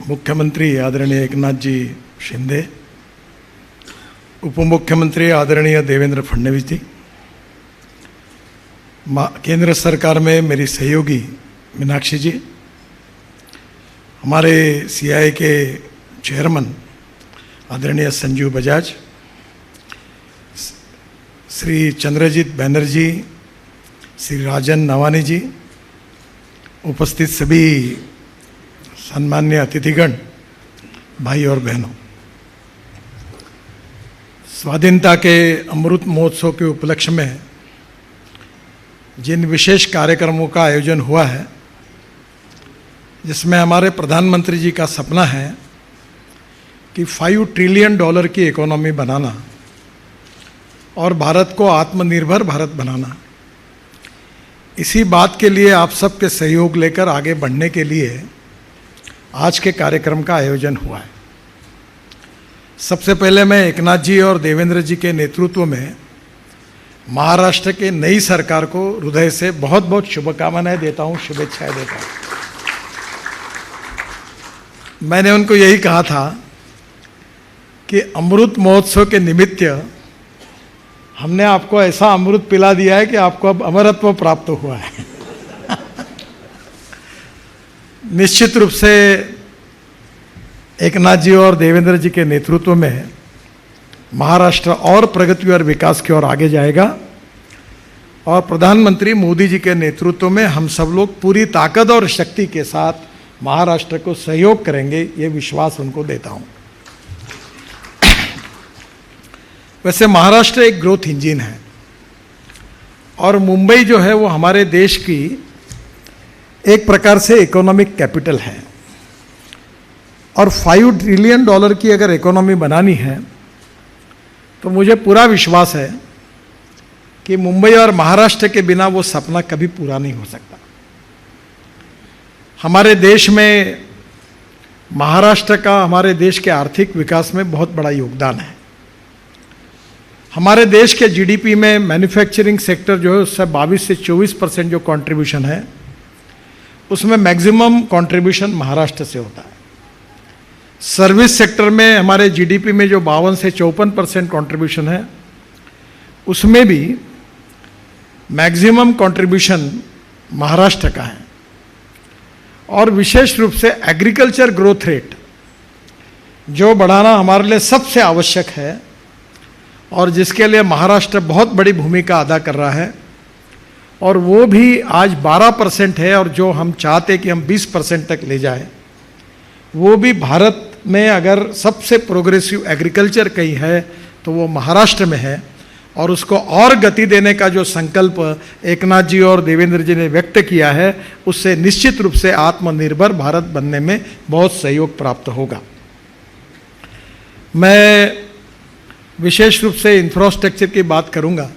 मुख्यमंत्री आदरणीय एकनाथ जी शिंदे, उप मुख्यमंत्री आदरणीय देवेंद्र फडणवीस जी, केंद्र सरकार में मेरी सहयोगी मीनाक्षी जी, हमारे सीआईए के चेयरमैन आदरणीय संजीव बजाज, श्री चंद्रजीत बैनर्जी, श्री राजन नवानी जी, उपस्थित सभी सम्मान्य अतिथिगण, भाई और बहनों, स्वाधीनता के अमृत महोत्सव के उपलक्ष्य में जिन विशेष कार्यक्रमों का आयोजन हुआ है, जिसमें हमारे प्रधानमंत्री जी का सपना है कि $5 ट्रिलियन की इकोनॉमी बनाना और भारत को आत्मनिर्भर भारत बनाना, इसी बात के लिए आप सबके सहयोग लेकर आगे बढ़ने के लिए आज के कार्यक्रम का आयोजन हुआ है। सबसे पहले मैं एकनाथ जी और देवेंद्र जी के नेतृत्व में महाराष्ट्र के नई सरकार को हृदय से बहुत बहुत शुभकामनाएं देता हूं, शुभेच्छाएं देता हूं। मैंने उनको यही कहा था कि अमृत महोत्सव के निमित्त हमने आपको ऐसा अमृत पिला दिया है कि आपको अब अमरत्व प्राप्त हुआ है। निश्चित रूप से एकनाथ जी और देवेंद्र जी के नेतृत्व में महाराष्ट्र और प्रगति और विकास की ओर आगे जाएगा और प्रधानमंत्री मोदी जी के नेतृत्व में हम सब लोग पूरी ताकत और शक्ति के साथ महाराष्ट्र को सहयोग करेंगे, ये विश्वास उनको देता हूं। वैसे महाराष्ट्र एक ग्रोथ इंजन है और मुंबई जो है वो हमारे देश की एक प्रकार से इकोनॉमिक कैपिटल है और $5 ट्रिलियन की अगर इकोनॉमी बनानी है तो मुझे पूरा विश्वास है कि मुंबई और महाराष्ट्र के बिना वो सपना कभी पूरा नहीं हो सकता। हमारे देश में महाराष्ट्र का हमारे देश के आर्थिक विकास में बहुत बड़ा योगदान है। हमारे देश के जीडीपी में मैन्युफैक्चरिंग सेक्टर जो है उससे 22 से 24% जो कंट्रीब्यूशन है, उसमें मैक्सिमम कंट्रीब्यूशन महाराष्ट्र से होता है। सर्विस सेक्टर में हमारे जीडीपी में जो 52 से 54% कंट्रीब्यूशन है, उसमें भी मैक्सिमम कंट्रीब्यूशन महाराष्ट्र का है। और विशेष रूप से एग्रीकल्चर ग्रोथ रेट जो बढ़ाना हमारे लिए सबसे आवश्यक है और जिसके लिए महाराष्ट्र बहुत बड़ी भूमिका अदा कर रहा है, और वो भी आज 12% है और जो हम चाहते कि हम 20% तक ले जाए, वो भी भारत में अगर सबसे प्रोग्रेसिव एग्रीकल्चर कहीं है तो वो महाराष्ट्र में है। और उसको और गति देने का जो संकल्प एकनाथ जी और देवेंद्र जी ने व्यक्त किया है, उससे निश्चित रूप से आत्मनिर्भर भारत बनने में बहुत सहयोग प्राप्त होगा। मैं विशेष रूप से इंफ्रास्ट्रक्चर की बात करूंगा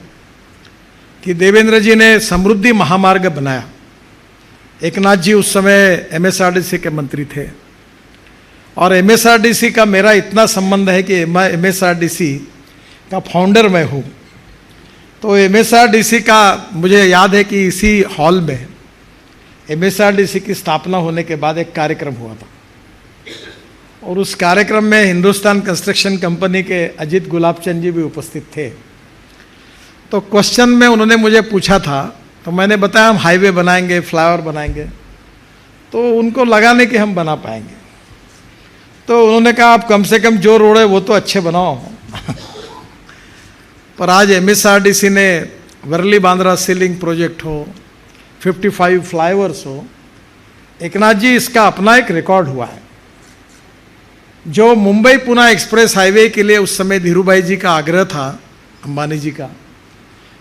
कि देवेंद्र जी ने समृद्धि महामार्ग बनाया। एकनाथ जी उस समय एमएसआरडीसी के मंत्री थे और एमएसआरडीसी का मेरा इतना संबंध है कि एमएसआरडीसी का फाउंडर मैं हूँ। तो एमएसआरडीसी का मुझे याद है कि इसी हॉल में एमएसआरडीसी की स्थापना होने के बाद एक कार्यक्रम हुआ था और उस कार्यक्रम में हिंदुस्तान कंस्ट्रक्शन कंपनी के अजीत गुलाबचंद जी भी उपस्थित थे। तो क्वेश्चन में उन्होंने मुझे पूछा था, तो मैंने बताया हम हाईवे बनाएंगे, फ्लाईओवर बनाएंगे। तो उनको लगा नहीं कि हम बना पाएंगे। तो उन्होंने कहा आप कम से कम जो रोड है वो तो अच्छे बनाओ। पर आज एमएसआरडीसी ने वर्ली बांद्रा सीलिंग प्रोजेक्ट हो, 55 फ्लाईओवर्स हो, एकनाथ जी इसका अपना एक रिकॉर्ड हुआ है। जो मुंबई पुणे एक्सप्रेस हाईवे के लिए उस समय धीरूभाई जी का आग्रह था, अंबानी जी का,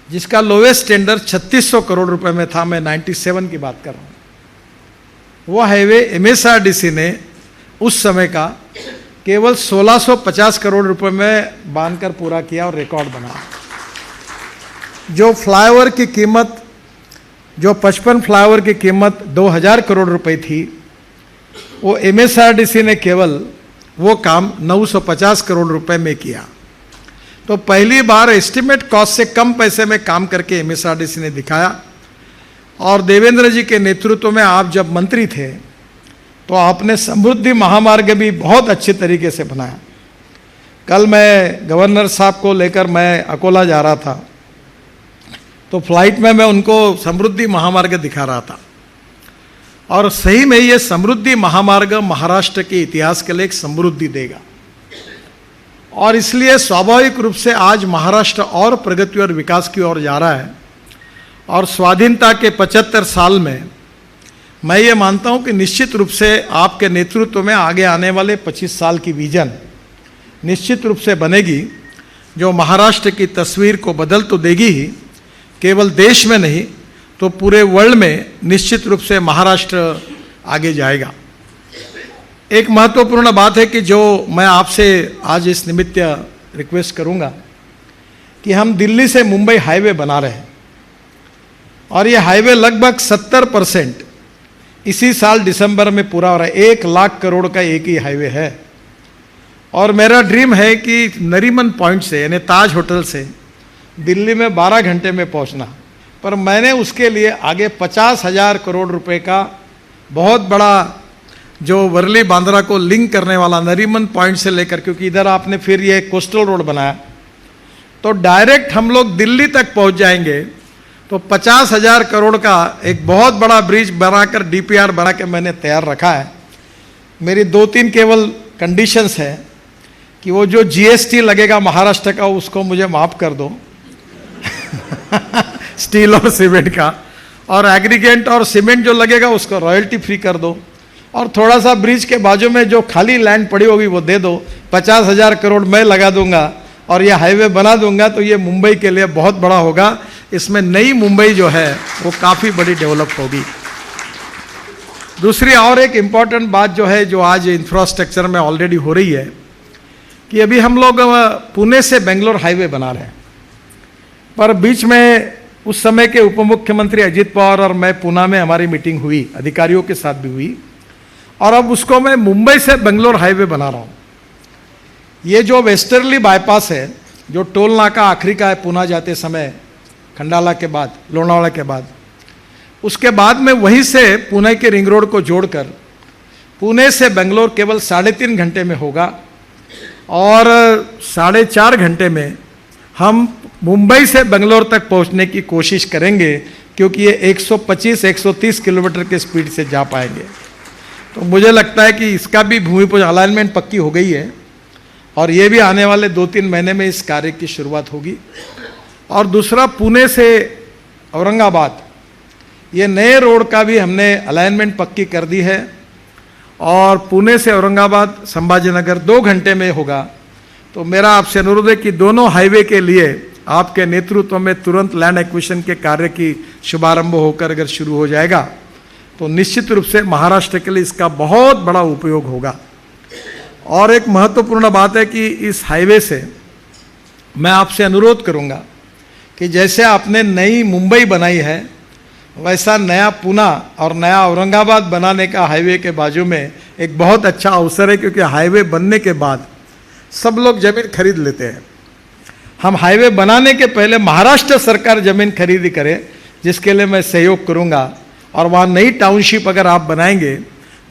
जिसका लोवेस्ट टेंडर 3600 करोड़ रुपए में था, मैं 97 की बात कर रहा हूँ, वो हाईवे एमएसआरडीसी ने उस समय का केवल 1650 करोड़ रुपए में बांधकर पूरा किया और रिकॉर्ड बना। जो फ्लाईओवर की कीमत, जो 55 फ्लाईओवर की कीमत 2000 करोड़ रुपए थी, वो एमएसआरडीसी ने केवल वो काम 950 करोड़ रुपए में किया। तो पहली बार एस्टिमेट कॉस्ट से कम पैसे में काम करके एमएसआरडीसी ने दिखाया। और देवेंद्र जी के नेतृत्व में आप जब मंत्री थे तो आपने समृद्धि महामार्ग भी बहुत अच्छे तरीके से बनाया। कल मैं गवर्नर साहब को लेकर मैं अकोला जा रहा था, तो फ्लाइट में मैं उनको समृद्धि महामार्ग दिखा रहा था, और सही में ये समृद्धि महामार्ग महाराष्ट्र के इतिहास के लिए एक समृद्धि देगा, और इसलिए स्वाभाविक रूप से आज महाराष्ट्र और प्रगति और विकास की ओर जा रहा है। और स्वाधीनता के 75 साल में मैं ये मानता हूँ कि निश्चित रूप से आपके नेतृत्व में आगे आने वाले 25 साल की विजन निश्चित रूप से बनेगी, जो महाराष्ट्र की तस्वीर को बदल तो देगी ही, केवल देश में नहीं तो पूरे वर्ल्ड में निश्चित रूप से महाराष्ट्र आगे जाएगा। एक महत्वपूर्ण बात है कि जो मैं आपसे आज इस निमित्त रिक्वेस्ट करूंगा कि हम दिल्ली से मुंबई हाईवे बना रहे हैं, और ये हाईवे लगभग 70% इसी साल दिसंबर में पूरा हो रहा है। 1 लाख करोड़ का एक ही हाईवे है, और मेरा ड्रीम है कि नरीमन पॉइंट से यानी ताज होटल से दिल्ली में 12 घंटे में पहुंचना, पर मैंने उसके लिए आगे 50,000 करोड़ रुपए का बहुत बड़ा जो वर्ली बांद्रा को लिंक करने वाला नरीमन पॉइंट से लेकर, क्योंकि इधर आपने फिर ये कोस्टल रोड बनाया तो डायरेक्ट हम लोग दिल्ली तक पहुंच जाएंगे। तो 50,000 करोड़ का एक बहुत बड़ा ब्रिज बनाकर डीपीआर बना के मैंने तैयार रखा है। मेरी 2-3 केवल कंडीशंस है कि वो जो जीएसटी लगेगा महाराष्ट्र का उसको मुझे माफ़ कर दो स्टील और सीमेंट का, और एग्रीगेट और सीमेंट जो लगेगा उसको रॉयल्टी फ्री कर दो, और थोड़ा सा ब्रिज के बाजू में जो खाली लैंड पड़ी होगी वो दे दो। 50,000 करोड़ मैं लगा दूंगा और ये हाईवे बना दूंगा, तो ये मुंबई के लिए बहुत बड़ा होगा। इसमें नई मुंबई जो है वो काफ़ी बड़ी डेवलप होगी। दूसरी और एक इम्पॉर्टेंट बात जो है, जो आज इंफ्रास्ट्रक्चर में ऑलरेडी हो रही है, कि अभी हम लोग पुणे से बेंगलोर हाईवे बना रहे हैं, पर बीच में उस समय के उप मुख्यमंत्री अजित पवार और मैं पुणे में हमारी मीटिंग हुई, अधिकारियों के साथ भी हुई, और अब उसको मैं मुंबई से बेंगलोर हाईवे बना रहा हूँ। ये जो वेस्टर्ली बाईपास है, जो टोल नाका आखिरी का है पुणे जाते समय, खंडाला के बाद, लोनावाला के बाद, उसके बाद में वहीं से पुणे के रिंग रोड को जोड़कर पुणे से बेंगलोर केवल 3.5 घंटे में होगा, और 4.5 घंटे में हम मुंबई से बेंगलोर तक पहुंचने की कोशिश करेंगे, क्योंकि ये 125-130 किलोमीटर के स्पीड से जा पाएंगे। तो मुझे लगता है कि इसका भी भूमि पूजन अलाइनमेंट पक्की हो गई है, और ये भी आने वाले 2-3 महीने में इस कार्य की शुरुआत होगी। और दूसरा, पुणे से औरंगाबाद ये नए रोड का भी हमने अलाइनमेंट पक्की कर दी है, और पुणे से औरंगाबाद संभाजीनगर 2 घंटे में होगा। तो मेरा आपसे अनुरोध है कि दोनों हाईवे के लिए आपके नेतृत्व में तुरंत लैंड एक्विजिशन के कार्य की शुभारंभ होकर अगर शुरू हो जाएगा तो निश्चित रूप से महाराष्ट्र के लिए इसका बहुत बड़ा उपयोग होगा। और एक महत्वपूर्ण बात है कि इस हाईवे से मैं आपसे अनुरोध करूंगा कि जैसे आपने नई मुंबई बनाई है, वैसा नया पुणे और नया औरंगाबाद बनाने का हाईवे के बाजू में एक बहुत अच्छा अवसर है, क्योंकि हाईवे बनने के बाद सब लोग जमीन खरीद लेते हैं। हम हाईवे बनाने के पहले महाराष्ट्र सरकार जमीन खरीदी करे, जिसके लिए मैं सहयोग करूंगा, और वहाँ नई टाउनशिप अगर आप बनाएंगे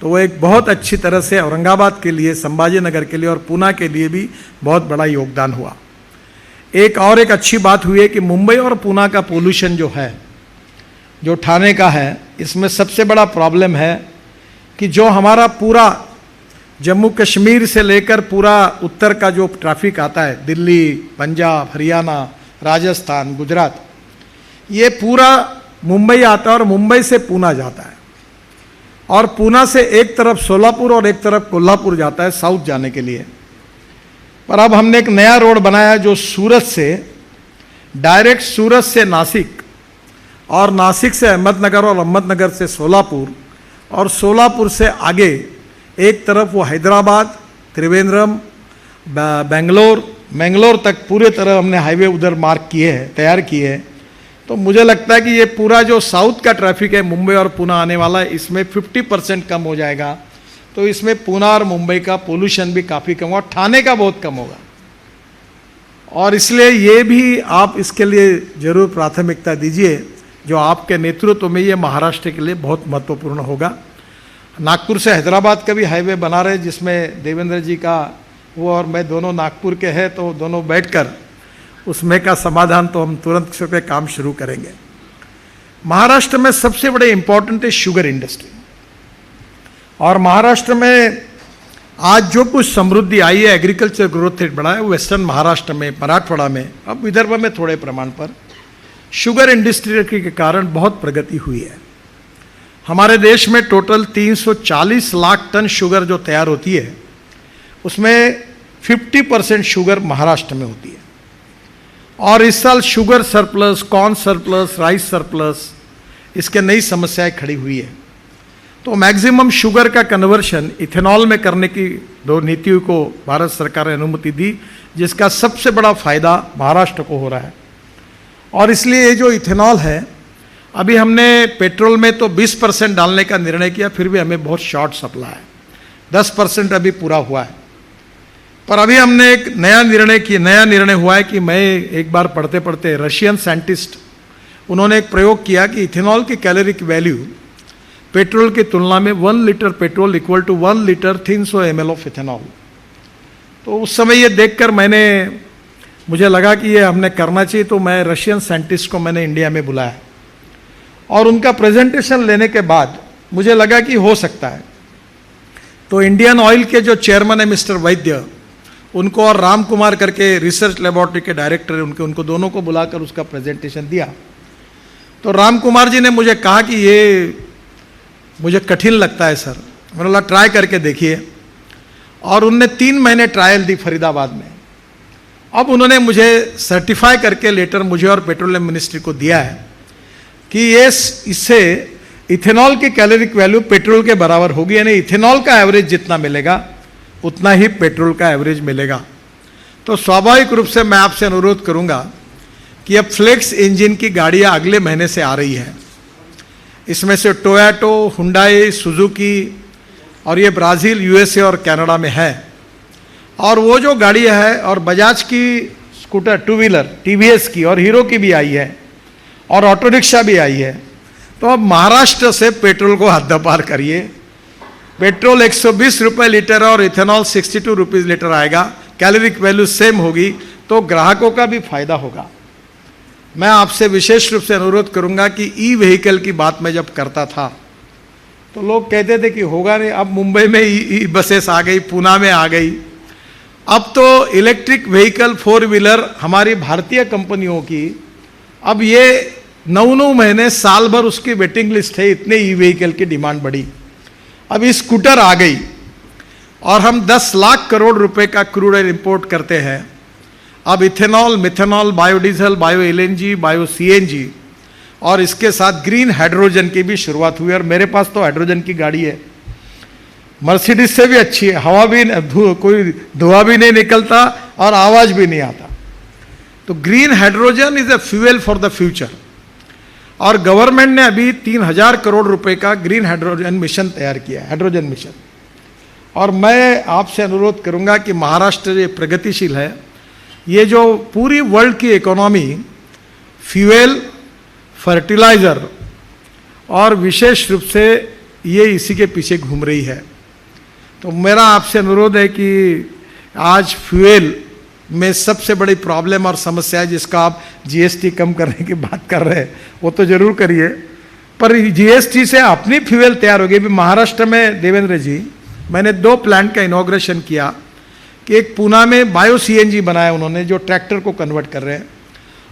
तो वो एक बहुत अच्छी तरह से औरंगाबाद के लिए, संभाजीनगर के लिए और पुणे के लिए भी बहुत बड़ा योगदान हुआ। एक अच्छी बात हुई है कि मुंबई और पुणे का पोल्यूशन जो है, जो ठाणे का है, इसमें सबसे बड़ा प्रॉब्लम है कि जो हमारा पूरा जम्मू कश्मीर से लेकर पूरा उत्तर का जो ट्रैफिक आता है, दिल्ली, पंजाब, हरियाणा, राजस्थान, गुजरात, ये पूरा मुंबई आता है और मुंबई से पुणे जाता है, और पुणे से एक तरफ सोलापुर और एक तरफ कोल्हापुर जाता है साउथ जाने के लिए। पर अब हमने एक नया रोड बनाया जो सूरत से डायरेक्ट, सूरत से नासिक और नासिक से अहमदनगर और अहमदनगर से सोलापुर, और सोलापुर से आगे एक तरफ वो हैदराबाद, त्रिवेंद्रम, बेंगलोर तक पूरे तरह हमने हाईवे उधर मार्क किए हैं, तैयार किए हैं। तो मुझे लगता है कि ये पूरा जो साउथ का ट्रैफिक है मुंबई और पुणे आने वाला है, इसमें 50% कम हो जाएगा। तो इसमें पुणे और मुंबई का पोल्यूशन भी काफ़ी कम होगा, ठाणे का बहुत कम होगा, और इसलिए ये भी आप इसके लिए जरूर प्राथमिकता दीजिए, जो आपके नेतृत्व में ये महाराष्ट्र के लिए बहुत महत्वपूर्ण होगा। नागपुर से हैदराबाद का भी हाईवे बना रहे, जिसमें देवेंद्र जी का वो और मैं दोनों नागपुर के हैं, तो दोनों बैठकर उसमें का समाधान तो हम तुरंत से काम शुरू करेंगे। महाराष्ट्र में सबसे बड़े इंपॉर्टेंट है शुगर इंडस्ट्री, और महाराष्ट्र में आज जो कुछ समृद्धि आई है, एग्रीकल्चर ग्रोथ रेट बढ़ा है, वेस्टर्न महाराष्ट्र में, मराठवाड़ा में, अब विदर्भ में थोड़े प्रमाण पर शुगर इंडस्ट्री के कारण बहुत प्रगति हुई है। हमारे देश में टोटल 340 लाख टन शुगर जो तैयार होती है, उसमें 50% शुगर महाराष्ट्र में होती है। और इस साल sugar surplus, corn surplus, rice surplus, इसके नई समस्याएं खड़ी हुई है। तो मैक्सिमम शुगर का कन्वर्शन इथेनॉल में करने की दो नीतियों को भारत सरकार ने अनुमति दी, जिसका सबसे बड़ा फायदा महाराष्ट्र को हो रहा है। और इसलिए ये जो इथेनॉल है, अभी हमने पेट्रोल में तो 20% डालने का निर्णय किया, फिर भी हमें बहुत शॉर्ट सप्लाई है, 10% अभी पूरा हुआ है। पर अभी हमने एक नया निर्णय हुआ है कि मैं एक बार पढ़ते पढ़ते रशियन साइंटिस्ट, उन्होंने एक प्रयोग किया कि इथेनॉल की कैलोरिक वैल्यू पेट्रोल की तुलना में 1 litre petrol equal to 1 litre 300 ml of ethanol. तो उस समय ये देखकर मुझे लगा कि ये हमने करना चाहिए, तो मैं रशियन साइंटिस्ट को मैंने इंडिया में बुलाया और उनका प्रेजेंटेशन लेने के बाद मुझे लगा कि हो सकता है। तो इंडियन ऑयल के जो चेयरमैन है मिस्टर वैद्य, उनको और राम कुमार करके रिसर्च लेबोरेटरी के डायरेक्टर है, उनको दोनों को बुलाकर उसका प्रेजेंटेशन दिया। तो राम कुमार जी ने मुझे कहा कि ये मुझे कठिन लगता है सर। मैंने बोला ट्राई करके देखिए, और उनने 3 महीने ट्रायल दी फरीदाबाद में। अब उन्होंने मुझे सर्टिफाई करके लेटर मुझे और पेट्रोलियम मिनिस्ट्री को दिया है कि ये इससे इथेनॉल की कैलोरिक वैल्यू पेट्रोल के बराबर होगी, यानी इथेनॉल का एवरेज जितना मिलेगा उतना ही पेट्रोल का एवरेज मिलेगा। तो स्वाभाविक रूप से मैं आपसे अनुरोध करूंगा कि अब फ्लेक्स इंजन की गाड़ियां अगले महीने से आ रही है। इसमें से टोयोटा, हुंडई, सुजुकी, और ये ब्राज़ील, यूएसए और कनाडा में है। और वो जो गाड़ियां है, और बजाज की स्कूटर 2 व्हीलर, टीवीएस की और हीरो की भी आई है, और ऑटो रिक्शा भी आई है। तो अब महाराष्ट्र से पेट्रोल को हद्दपार करिए। पेट्रोल 120 रुपये लीटर और इथेनॉल 62 रुपीज़ लीटर आएगा, कैलोरिक वैल्यू सेम होगी, तो ग्राहकों का भी फायदा होगा। मैं आपसे विशेष रूप से अनुरोध करूंगा कि ई व्हीकल की बात मैं जब करता था तो लोग कहते थे कि होगा नहीं। अब मुंबई में ई बसेस आ गई, पूना में आ गई। अब तो इलेक्ट्रिक व्हीकल 4 व्हीलर हमारी भारतीय कंपनियों की, अब ये 9 महीने, साल भर उसकी वेटिंग लिस्ट है, इतने ई व्हीकल की डिमांड बढ़ी। अब स्कूटर आ गई, और हम 10 लाख करोड़ रुपए का क्रूड ऑयल इंपोर्ट करते हैं। अब ethanol, methanol, biodiesel, bio LNG, bio CNG, और इसके साथ ग्रीन हाइड्रोजन की भी शुरुआत हुई। और मेरे पास तो हाइड्रोजन की गाड़ी है, मर्सिडीज से भी अच्छी है, हवा भी कोई धुआं भी नहीं निकलता और आवाज भी नहीं आता। तो green hydrogen is a fuel for the future. और गवर्नमेंट ने अभी 3000 करोड़ रुपए का ग्रीन हाइड्रोजन मिशन तैयार किया है, हाइड्रोजन मिशन। और मैं आपसे अनुरोध करूंगा कि महाराष्ट्र ये प्रगतिशील है। ये जो पूरी वर्ल्ड की इकोनॉमी फ्यूल, फर्टिलाइजर और विशेष रूप से ये इसी के पीछे घूम रही है। तो मेरा आपसे अनुरोध है कि आज फ्यूल में सबसे बड़ी प्रॉब्लम और समस्या है, जिसका आप जीएसटी कम करने की बात कर रहे हैं, वो तो जरूर करिए, पर जीएसटी से अपनी फ्यूल तैयार होगी। अभी महाराष्ट्र में देवेंद्र जी, मैंने 2 प्लांट का इनॉग्रेशन किया कि एक पूना में बायो सीएनजी बनाया उन्होंने, जो ट्रैक्टर को कन्वर्ट कर रहे हैं,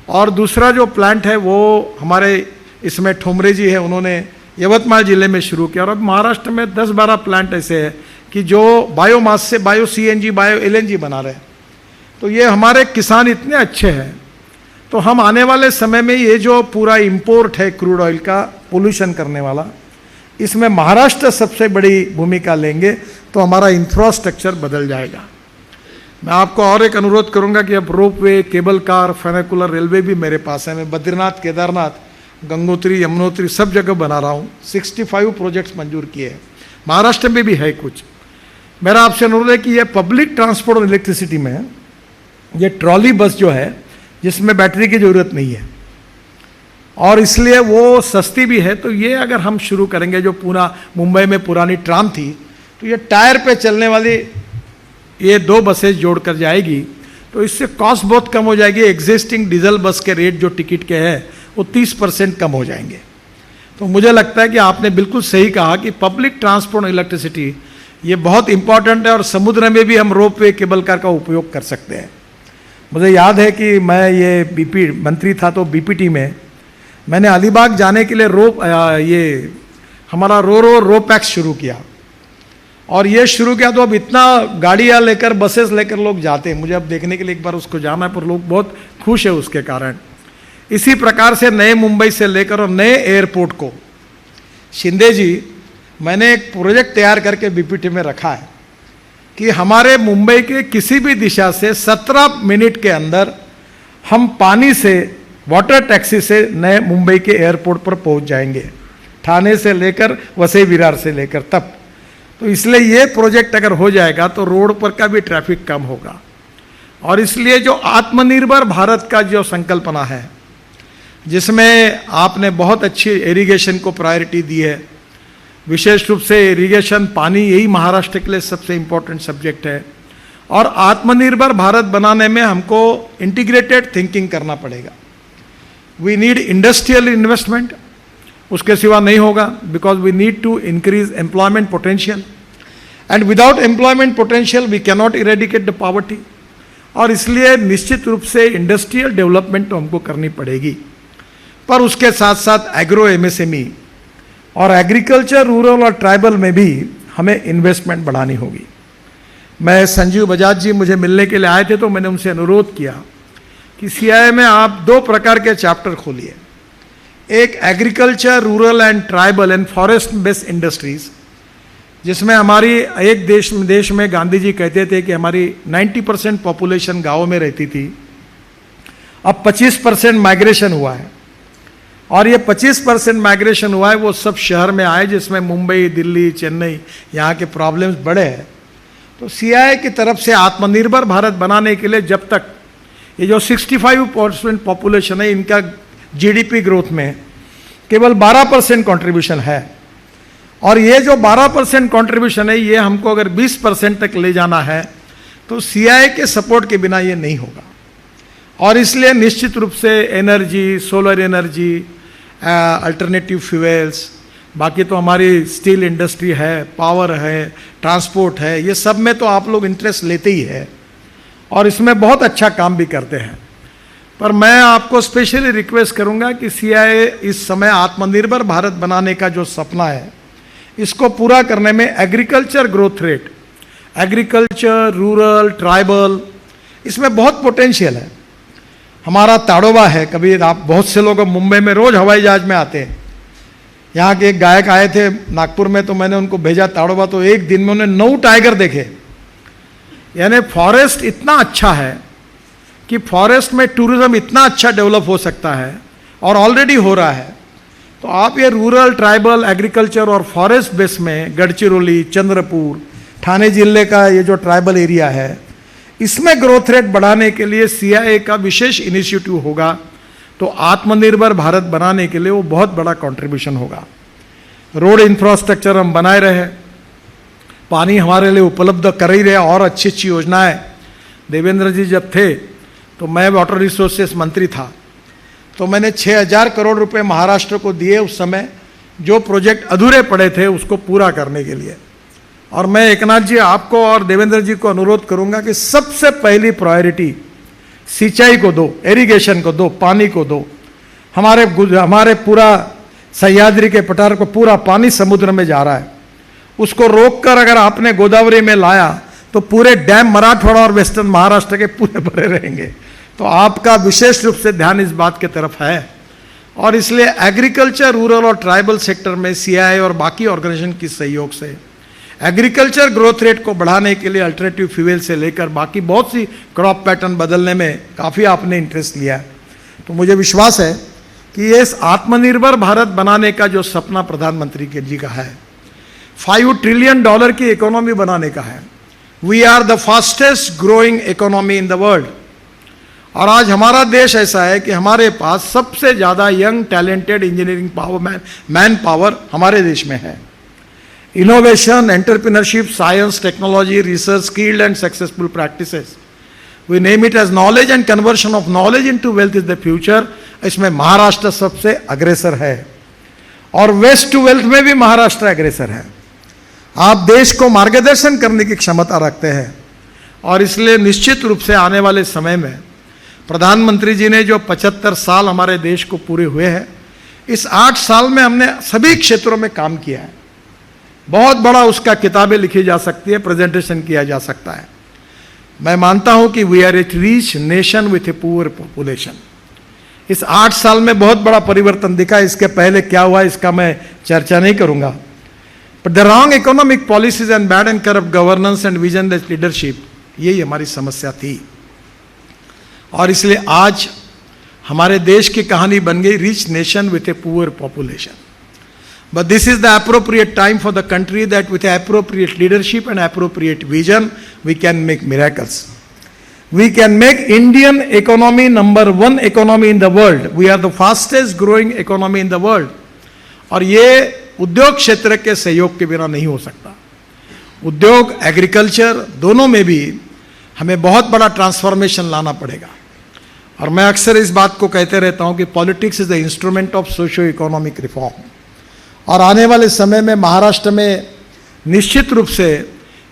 और दूसरा जो प्लांट है वो हमारे इसमें ठोमरे जी है, उन्होंने यवतमाल जिले में शुरू किया। और अब महाराष्ट्र में 10-12 प्लांट ऐसे हैं कि जो बायोमास से बायो सीएनजी, बायो एलएनजी बना रहे हैं। तो ये हमारे किसान इतने अच्छे हैं, तो हम आने वाले समय में ये जो पूरा इंपोर्ट है क्रूड ऑयल का, पोल्यूशन करने वाला, इसमें महाराष्ट्र सबसे बड़ी भूमिका लेंगे, तो हमारा इंफ्रास्ट्रक्चर बदल जाएगा। मैं आपको और एक अनुरोध करूंगा कि अब रोपवे, केबल कार, फेनिकुलर रेलवे भी मेरे पास है। मैं बद्रीनाथ, केदारनाथ, गंगोत्री, यमुनोत्री सब जगह बना रहा हूँ। 65 प्रोजेक्ट्स मंजूर किए हैं, महाराष्ट्र में भी है कुछ। मेरा आपसे अनुरोध है कि ये पब्लिक ट्रांसपोर्ट और इलेक्ट्रिसिटी में ये ट्रॉली बस जो है, जिसमें बैटरी की ज़रूरत नहीं है, और इसलिए वो सस्ती भी है। तो ये अगर हम शुरू करेंगे, जो पूरा मुंबई में पुरानी ट्राम थी, तो ये टायर पे चलने वाली ये 2 बसेस जोड़कर जाएगी, तो इससे कॉस्ट बहुत कम हो जाएगी। एग्जिस्टिंग डीजल बस के रेट जो टिकट के हैं वो 30% कम हो जाएंगे। तो मुझे लगता है कि आपने बिल्कुल सही कहा कि पब्लिक ट्रांसपोर्ट इलेक्ट्रिसिटी ये बहुत इंपॉर्टेंट है, और समुद्र में भी हम रोप वे केबल कार का उपयोग कर सकते हैं। मुझे याद है कि मैं ये बीपी मंत्री था, तो बीपीटी में मैंने अलीबाग जाने के लिए ये हमारा रोपैक्स शुरू किया, और ये शुरू किया तो अब इतना गाड़ियाँ लेकर बसेस लेकर लोग जाते हैं। मुझे अब देखने के लिए एक बार उसको जाना है, पर लोग बहुत खुश है उसके कारण। इसी प्रकार से नए मुंबई से लेकर और नए एयरपोर्ट को, शिंदे जी, मैंने एक प्रोजेक्ट तैयार करके बीपीटी में रखा है कि हमारे मुंबई के किसी भी दिशा से 17 मिनट के अंदर हम पानी से, वाटर टैक्सी से नए मुंबई के एयरपोर्ट पर पहुंच जाएंगे, ठाणे से लेकर वसई विरार से लेकर तब। तो इसलिए ये प्रोजेक्ट अगर हो जाएगा तो रोड पर का भी ट्रैफिक कम होगा। और इसलिए जो आत्मनिर्भर भारत का जो संकल्पना है, जिसमें आपने बहुत अच्छी इरिगेशन को प्रायोरिटी दी है, विशेष रूप से इरिगेशन, पानी, यही महाराष्ट्र के लिए सबसे इंपॉर्टेंट सब्जेक्ट है। और आत्मनिर्भर भारत बनाने में हमको इंटीग्रेटेड थिंकिंग करना पड़ेगा। वी नीड इंडस्ट्रियल इन्वेस्टमेंट, उसके सिवा नहीं होगा, because we need to increase employment potential, and without employment potential we can not eradicate the poverty. और इसलिए निश्चित रूप से इंडस्ट्रियल डेवलपमेंट तो हमको करनी पड़ेगी, पर उसके साथ साथ एग्रो एमएसएमई और एग्रीकल्चर, रूरल और ट्राइबल में भी हमें इन्वेस्टमेंट बढ़ानी होगी। मैं, संजीव बजाज जी मुझे मिलने के लिए आए थे, तो मैंने उनसे अनुरोध किया कि सीआईआई में आप 2 प्रकार के चैप्टर खोलिए, एक agriculture, rural and tribal and forest based industries, जिसमें हमारी एक देश में गांधी जी कहते थे कि हमारी 90% पॉपुलेशन गाँव में रहती थी, अब 25% माइग्रेशन हुआ है, और ये 25% माइग्रेशन हुआ है वो सब शहर में आए, जिसमें मुंबई, दिल्ली, चेन्नई, यहाँ के प्रॉब्लम्स बड़े हैं। तो सीआईआई की तरफ से आत्मनिर्भर भारत बनाने के लिए, जब तक ये जो 65% पॉपुलेशन है, इनका जीडीपी ग्रोथ में केवल 12% कंट्रीब्यूशन है, और ये जो 12% कंट्रीब्यूशन है, ये हमको अगर 20% तक ले जाना है, तो सीआईआई के सपोर्ट के बिना ये नहीं होगा। और इसलिए निश्चित रूप से energy, solar energy, alternative fuels, बाकी तो हमारी स्टील इंडस्ट्री है, पावर है, ट्रांसपोर्ट है, ये सब में तो आप लोग इंटरेस्ट लेते ही है, और इसमें बहुत अच्छा काम भी करते हैं। पर मैं आपको स्पेशली रिक्वेस्ट करूंगा कि सीआईआई इस समय आत्मनिर्भर भारत बनाने का जो सपना है, इसको पूरा करने में agriculture growth rate, agriculture, rural, tribal, इसमें बहुत पोटेंशियल है। हमारा ताड़ोबा है, कभी आप, बहुत से लोग मुंबई में रोज हवाई जहाज में आते हैं। यहाँ के एक गायक आए थे नागपुर में, तो मैंने उनको भेजा ताड़ोबा, तो एक दिन में उन्होंने 9 टाइगर देखे। यानी फॉरेस्ट इतना अच्छा है कि फॉरेस्ट में टूरिज्म इतना अच्छा डेवलप हो सकता है, और ऑलरेडी हो रहा है। तो आप ये रूरल, ट्राइबल, एग्रीकल्चर और फॉरेस्ट बेस में गढ़चिरौली, चंद्रपुर, ठाणे जिले का ये जो ट्राइबल एरिया है, इसमें ग्रोथ रेट बढ़ाने के लिए सीआईआई का विशेष इनिशिएटिव होगा, तो आत्मनिर्भर भारत बनाने के लिए वो बहुत बड़ा कंट्रीब्यूशन होगा। रोड इंफ्रास्ट्रक्चर हम बनाए रहे, पानी हमारे लिए उपलब्ध कर ही रहे, और अच्छी अच्छी योजनाएं। देवेंद्र जी जब थे तो मैं वाटर रिसोर्सेस मंत्री था, तो मैंने 6000 करोड़ रुपए महाराष्ट्र को दिए उस समय, जो प्रोजेक्ट अधूरे पड़े थे उसको पूरा करने के लिए। और मैं एकनाथ जी, आपको और देवेंद्र जी को अनुरोध करूंगा कि सबसे पहली प्रायोरिटी सिंचाई को दो, इरिगेशन को दो, पानी को दो। हमारे पूरा सह्याद्री के पठार को पूरा पानी समुद्र में जा रहा है, उसको रोककर अगर आपने गोदावरी में लाया तो पूरे डैम मराठवाड़ा और वेस्टर्न महाराष्ट्र के पूरे भरे रहेंगे। तो आपका विशेष रूप से ध्यान इस बात की तरफ है, और इसलिए एग्रीकल्चर, रूरल और ट्राइबल सेक्टर में सीआईआई और बाकी ऑर्गेनाइजेशन के सहयोग से एग्रीकल्चर ग्रोथ रेट को बढ़ाने के लिए अल्टरनेटिव फ्यूल से लेकर बाकी बहुत सी क्रॉप पैटर्न बदलने में काफ़ी आपने इंटरेस्ट लिया है। तो मुझे विश्वास है कि ये आत्मनिर्भर भारत बनाने का जो सपना प्रधानमंत्री के जी का है, $5 ट्रिलियन की इकोनॉमी बनाने का है। We are the fastest growing economy in the world, और आज हमारा देश ऐसा है कि हमारे पास सबसे ज़्यादा young talented engineering power man power हमारे देश में है। Innovation, entrepreneurship, science, technology, research, skilled and successful practices, we name it as knowledge and conversion of knowledge into wealth is the future. इसमें महाराष्ट्र सबसे अग्रेसर है और वेस्ट टू वेल्थ में भी महाराष्ट्र अग्रेसर है। आप देश को मार्गदर्शन करने की क्षमता रखते हैं और इसलिए निश्चित रूप से आने वाले समय में प्रधानमंत्री जी ने जो 75 साल हमारे देश को पूरे हुए हैं, इस 8 साल में हमने सभी क्षेत्रों में काम किया है। बहुत बड़ा उसका किताबें लिखी जा सकती है, प्रेजेंटेशन किया जा सकता है। मैं मानता हूं कि we are a rich nation with a poor population. इस 8 साल में बहुत बड़ा परिवर्तन दिखा। इसके पहले क्या हुआ इसका मैं चर्चा नहीं करूंगा, but the wrong economic policies and bad and corrupt governance and visionless leadership, यही हमारी समस्या थी। और इसलिए आज हमारे देश की कहानी बन गई rich nation with a poor population. But this is the appropriate time for the country that with appropriate leadership and appropriate vision, we can make miracles. We can make Indian economy number 1 economy in the world. We are the fastest growing economy in the world. और ये उद्योग क्षेत्र के सहयोग के बिना नहीं हो सकता। उद्योग, एग्रीकल्चर दोनों में भी हमें बहुत बड़ा ट्रांसफॉर्मेशन लाना पड़ेगा। और मैं अक्सर इस बात को कहते रहता हूँ कि politics is the instrument of socio economic reform. और आने वाले समय में महाराष्ट्र में निश्चित रूप से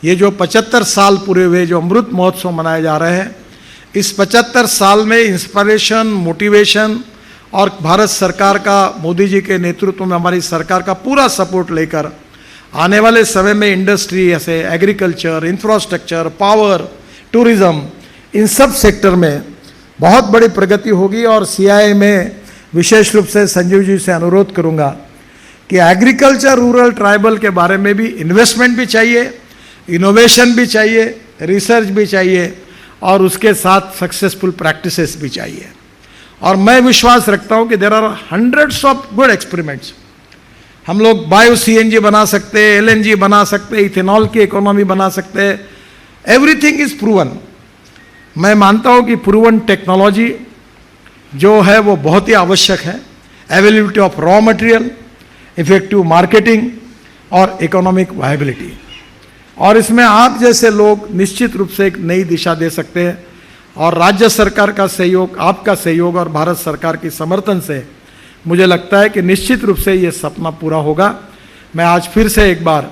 ये जो 75 साल पूरे हुए जो अमृत महोत्सव मनाए जा रहे हैं, इस 75 साल में इंस्पिरेशन, मोटिवेशन और भारत सरकार का, मोदी जी के नेतृत्व में हमारी सरकार का पूरा सपोर्ट लेकर आने वाले समय में इंडस्ट्री, ऐसे एग्रीकल्चर, इंफ्रास्ट्रक्चर, पावर, टूरिज्म, इन सब सेक्टर में बहुत बड़ी प्रगति होगी। और सीआईआई में विशेष रूप से संजीव जी से अनुरोध करूंगा कि एग्रीकल्चर, रूरल, ट्राइबल के बारे में भी इन्वेस्टमेंट भी चाहिए, इनोवेशन भी चाहिए, रिसर्च भी चाहिए और उसके साथ सक्सेसफुल प्रैक्टिसेस भी चाहिए। और मैं विश्वास रखता हूं कि there are hundreds of good experiments. हम लोग बायो सीएनजी बना सकते हैं, एलएनजी बना सकते हैं, इथेनॉल की इकोनॉमी बना सकते हैं। Everything is proven. मैं मानता हूं कि प्रूवन टेक्नोलॉजी जो है वो बहुत ही आवश्यक है। Availability of raw material, effective marketing और इकोनॉमिक वायबिलिटी, और इसमें आप जैसे लोग निश्चित रूप से एक नई दिशा दे सकते हैं। और राज्य सरकार का सहयोग, आपका सहयोग और भारत सरकार की समर्थन से मुझे लगता है कि निश्चित रूप से ये सपना पूरा होगा। मैं आज फिर से एक बार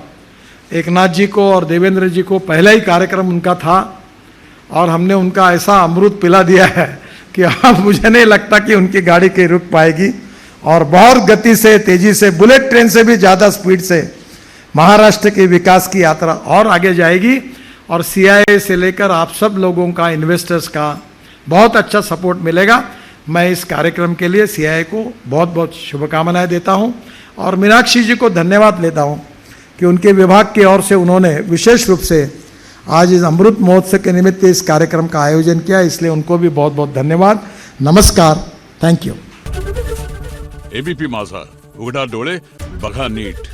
एकनाथ जी को और देवेंद्र जी को, पहला ही कार्यक्रम उनका था और हमने उनका ऐसा अमृत पिला दिया है कि अब मुझे नहीं लगता कि उनकी गाड़ी कहीं रुक पाएगी और बहुत गति से, तेजी से, बुलेट ट्रेन से भी ज़्यादा स्पीड से महाराष्ट्र के विकास की यात्रा और आगे जाएगी। और सीआईआई से लेकर आप सब लोगों का, इन्वेस्टर्स का बहुत अच्छा सपोर्ट मिलेगा। मैं इस कार्यक्रम के लिए सीआईआई को बहुत बहुत शुभकामनाएं देता हूं और मीनाक्षी जी को धन्यवाद लेता हूं कि उनके विभाग की ओर से उन्होंने विशेष रूप से आज इस अमृत महोत्सव के निमित्त इस कार्यक्रम का आयोजन किया, इसलिए उनको भी बहुत बहुत धन्यवाद। नमस्कार, थैंक यू। एबीपी माझा, उघडा डोळे बघा नीट।